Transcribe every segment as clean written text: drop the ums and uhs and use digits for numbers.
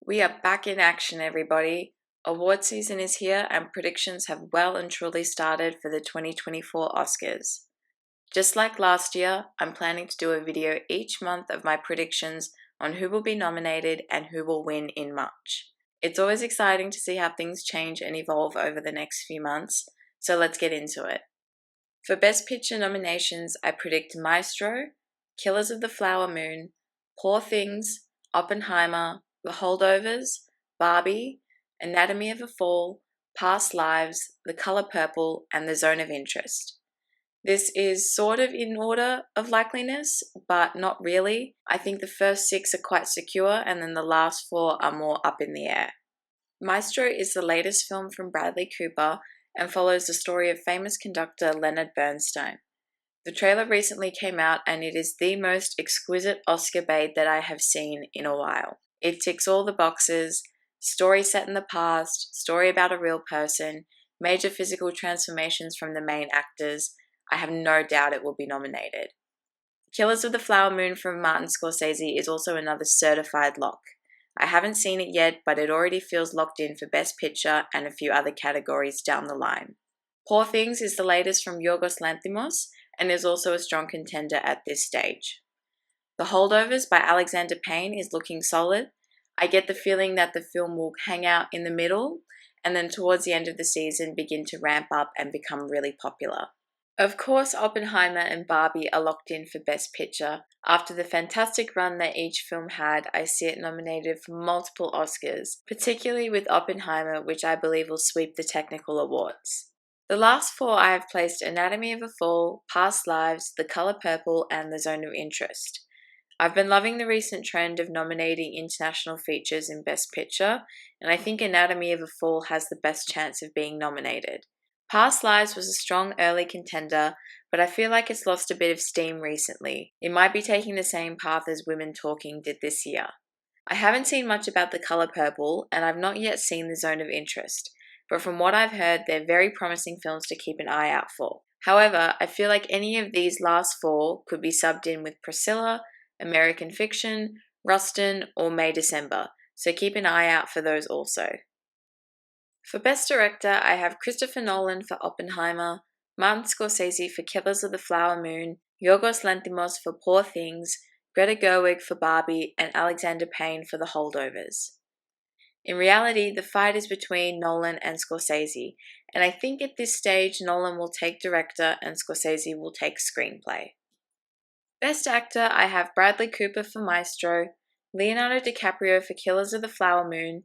We are back in action, everybody. Award season is here and predictions have well and truly started for the 2024 Oscars. Just like last year, I'm planning to do a video each month of my predictions on who will be nominated and who will win in March. It's always exciting to see how things change and evolve over the next few months, so let's get into it. For Best Picture nominations, I predict Maestro, Killers of the Flower Moon, Poor Things, Oppenheimer, The Holdovers, Barbie, Anatomy of a Fall, Past Lives, The Color Purple, and The Zone of Interest. This is sort of in order of likeliness, but not really. I think the first 6 are quite secure, and then the last 4 are more up in the air. Maestro is the latest film from Bradley Cooper and follows the story of famous conductor Leonard Bernstein. The trailer recently came out and it is the most exquisite Oscar bait that I have seen in a while. It ticks all the boxes: story set in the past, story about a real person, major physical transformations from the main actors. I have no doubt it will be nominated. Killers of the Flower Moon from Martin Scorsese is also another certified lock. I haven't seen it yet, but it already feels locked in for Best Picture and a few other categories down the line. Poor Things is the latest from Yorgos Lanthimos and is also a strong contender at this stage. The Holdovers by Alexander Payne is looking solid. I get the feeling that the film will hang out in the middle and then towards the end of the season begin to ramp up and become really popular. Of course, Oppenheimer and Barbie are locked in for Best Picture. After the fantastic run that each film had, I see it nominated for multiple Oscars, particularly with Oppenheimer, which I believe will sweep the technical awards. The last 4 I have placed Anatomy of a Fall, Past Lives, The Color Purple, and The Zone of Interest. I've been loving the recent trend of nominating international features in Best Picture, and I think Anatomy of a Fall has the best chance of being nominated. Past Lives was a strong early contender, but I feel like it's lost a bit of steam recently. It might be taking the same path as Women Talking did this year. I haven't seen much about The Color Purple, and I've not yet seen The Zone of Interest, but from what I've heard, they're very promising films to keep an eye out for. However, I feel like any of these last 4 could be subbed in with Priscilla, American Fiction, Rustin, or May December, so keep an eye out for those also. For Best Director, I have Christopher Nolan for Oppenheimer, Martin Scorsese for Killers of the Flower Moon, Yorgos Lanthimos for Poor Things, Greta Gerwig for Barbie, and Alexander Payne for The Holdovers. In reality, the fight is between Nolan and Scorsese, and I think at this stage Nolan will take Director and Scorsese will take Screenplay. Best Actor, I have Bradley Cooper for Maestro, Leonardo DiCaprio for Killers of the Flower Moon,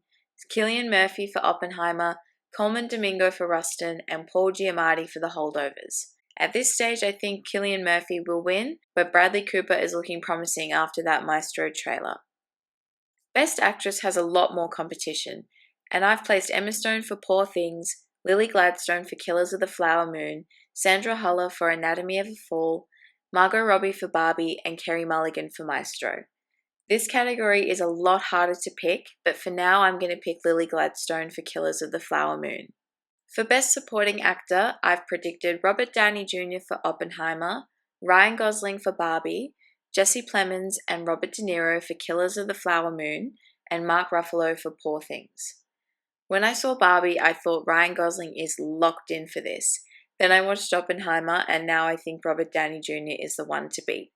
Cillian Murphy for Oppenheimer, Colman Domingo for Rustin, and Paul Giamatti for The Holdovers. At this stage, I think Cillian Murphy will win, but Bradley Cooper is looking promising after that Maestro trailer. Best Actress has a lot more competition, and I've placed Emma Stone for Poor Things, Lily Gladstone for Killers of the Flower Moon, Sandra Hüller for Anatomy of a Fall, Margot Robbie for Barbie, and Carey Mulligan for Maestro. This category is a lot harder to pick, but for now I'm going to pick Lily Gladstone for Killers of the Flower Moon. For Best Supporting Actor, I've predicted Robert Downey Jr. for Oppenheimer, Ryan Gosling for Barbie, Jesse Plemons and Robert De Niro for Killers of the Flower Moon, and Mark Ruffalo for Poor Things. When I saw Barbie, I thought Ryan Gosling is locked in for this. Then I watched Oppenheimer, and now I think Robert Downey Jr. is the one to beat.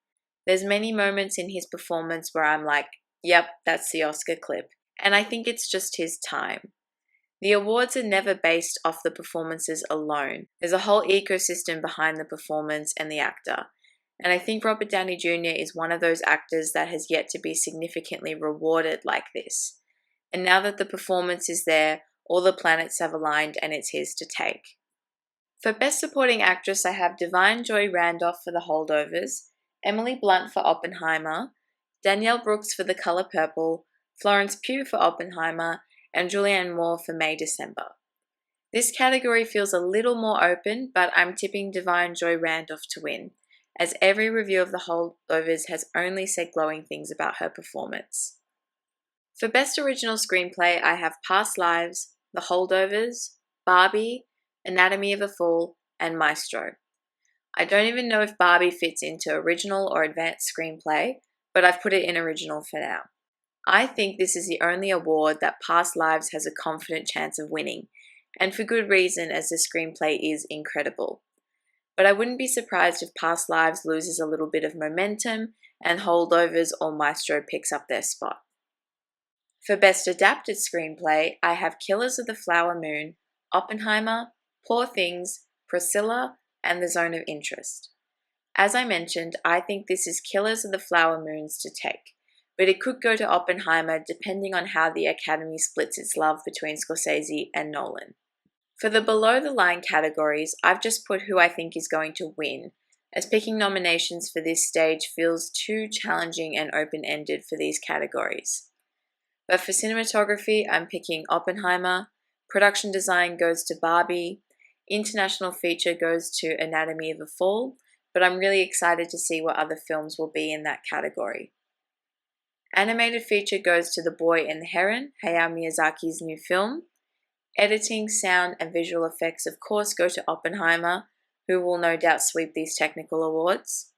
There's many moments in his performance where I'm like, yep, that's the Oscar clip. And I think it's just his time. The awards are never based off the performances alone. There's a whole ecosystem behind the performance and the actor. And I think Robert Downey Jr. is one of those actors that has yet to be significantly rewarded like this. And now that the performance is there, all the planets have aligned and it's his to take. For Best Supporting Actress, I have Divine Joy Randolph for The Holdovers, Emily Blunt for Oppenheimer, Danielle Brooks for The Color Purple, Florence Pugh for Oppenheimer, and Julianne Moore for May December. This category feels a little more open, but I'm tipping Divine Joy Randolph to win, as every review of The Holdovers has only said glowing things about her performance. For Best Original Screenplay, I have Past Lives, The Holdovers, Barbie, Anatomy of a Fall, and Maestro. I don't even know if Barbie fits into original or advanced screenplay, but I've put it in original for now. I think this is the only award that Past Lives has a confident chance of winning, and for good reason as the screenplay is incredible. But I wouldn't be surprised if Past Lives loses a little bit of momentum and Holdovers or Maestro picks up their spot. For Best Adapted Screenplay, I have Killers of the Flower Moon, Oppenheimer, Poor Things, Priscilla, and The Zone of Interest. As I mentioned, I think this is Killers of the Flower Moons to take, but it could go to Oppenheimer depending on how the Academy splits its love between Scorsese and Nolan. For the below the line categories, I've just put who I think is going to win, as picking nominations for this stage feels too challenging and open-ended for these categories. But for cinematography, I'm picking Oppenheimer, production design goes to Barbie, international feature goes to Anatomy of a Fall, but I'm really excited to see what other films will be in that category. Animated feature goes to The Boy and the Heron, Hayao Miyazaki's new film. Editing, sound, and visual effects of course go to Oppenheimer, who will no doubt sweep these technical awards.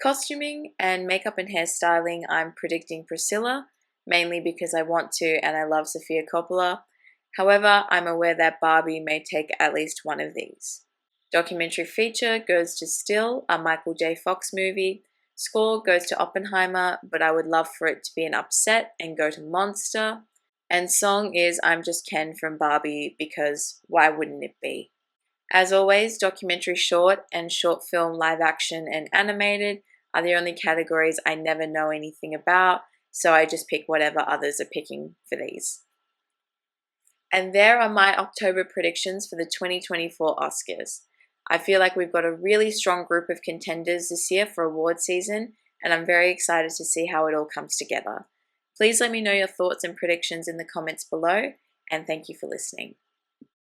Costuming and makeup and hairstyling, I'm predicting Priscilla, mainly because I want to and I love Sofia Coppola. However, I'm aware that Barbie may take at least one of these. Documentary feature goes to Still, a Michael J. Fox movie. Score goes to Oppenheimer, but I would love for it to be an upset and go to Monster. And song is I'm Just Ken from Barbie, because why wouldn't it be? As always, documentary short and short film live action and animated are the only categories I never know anything about, so I just pick whatever others are picking for these. And there are my October predictions for the 2024 Oscars. I feel like we've got a really strong group of contenders this year for award season, and I'm very excited to see how it all comes together. Please let me know your thoughts and predictions in the comments below, and thank you for listening.